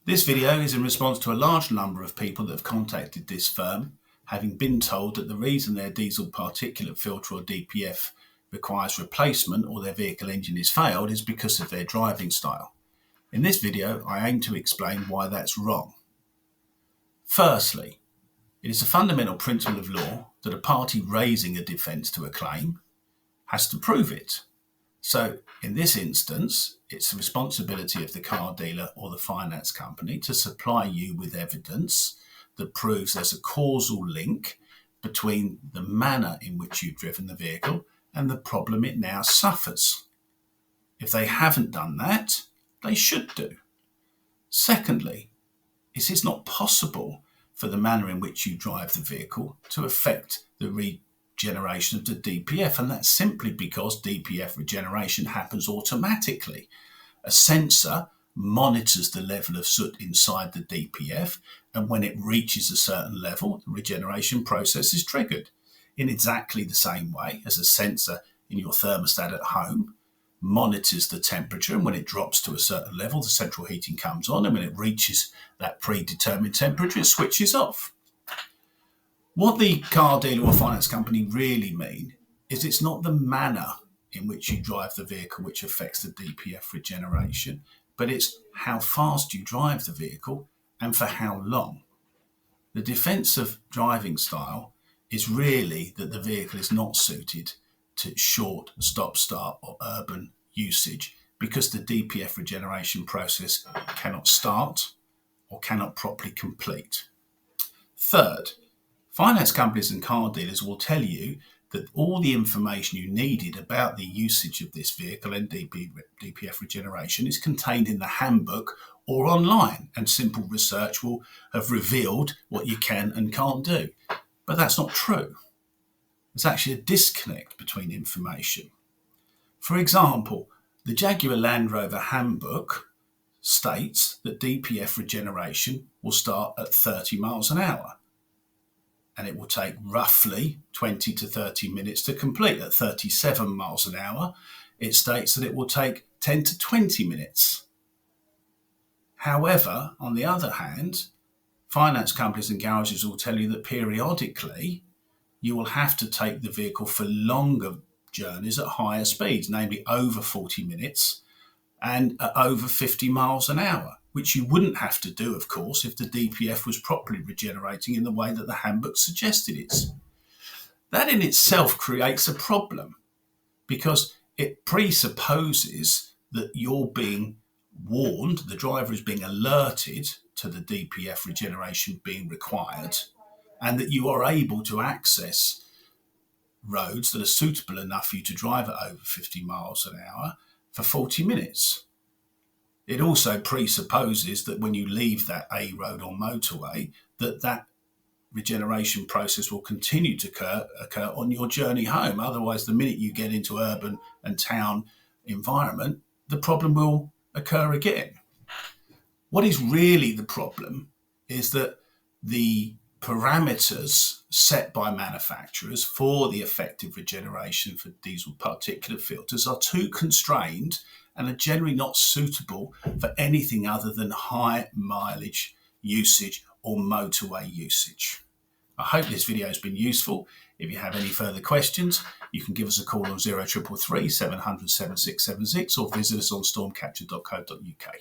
This video is in response to a large number of people that have contacted this firm, having been told that the reason their diesel particulate filter or DPF requires replacement or their vehicle engine is failed is because of their driving style. In this video, I aim to explain why that's wrong. Firstly, it is a fundamental principle of law that a party raising a defence to a claim has to prove it. So in this instance, it's the responsibility of the car dealer or the finance company to supply you with evidence that proves there's a causal link between the manner in which you've driven the vehicle and the problem it now suffers. If they haven't done that, they should do. Secondly, it is not possible for the manner in which you drive the vehicle to affect the regeneration of the DPF, and that's simply because DPF regeneration happens automatically. A sensor monitors the level of soot inside the DPF, and when it reaches a certain level, the regeneration process is triggered. In exactly the same way as a sensor in your thermostat at home monitors the temperature, and when it drops to a certain level, the central heating comes on, and when it reaches that predetermined temperature, it switches off. What the car dealer or finance company really mean is it's not the manner in which you drive the vehicle which affects the DPF regeneration, but it's how fast you drive the vehicle and for how long. The defence of driving style is really that the vehicle is not suited to short stop-start or urban usage because the DPF regeneration process cannot start or cannot properly complete. Third, finance companies and car dealers will tell you that all the information you needed about the usage of this vehicle and DPF regeneration is contained in the handbook or online, and simple research will have revealed what you can and can't do. But that's not true. There's actually a disconnect between information. For example, the Jaguar Land Rover handbook states that DPF regeneration will start at 30 miles an hour. And it will take roughly 20 to 30 minutes to complete. At 37 miles an hour, it states that it will take 10 to 20 minutes. However, on the other hand, finance companies and garages will tell you that periodically you will have to take the vehicle for longer journeys at higher speeds, namely over 40 minutes and at over 50 miles an hour, which you wouldn't have to do, of course, if the DPF was properly regenerating in the way that the handbook suggested it is. That in itself creates a problem because it presupposes that you're being warned, the driver is being alerted to the DPF regeneration being required, and that you are able to access roads that are suitable enough for you to drive at over 50 miles an hour for 40 minutes. It also presupposes that when you leave that A road or motorway, that regeneration process will continue to occur on your journey home. Otherwise, the minute you get into urban and town environment, the problem will occur again. What is really the problem is that the parameters set by manufacturers for the effective regeneration for diesel particulate filters are too constrained and are generally not suitable for anything other than high mileage usage or motorway usage. I hope this video has been useful. If you have any further questions, you can give us a call on 0333 700 7676 or visit us on stormcatcher.co.uk.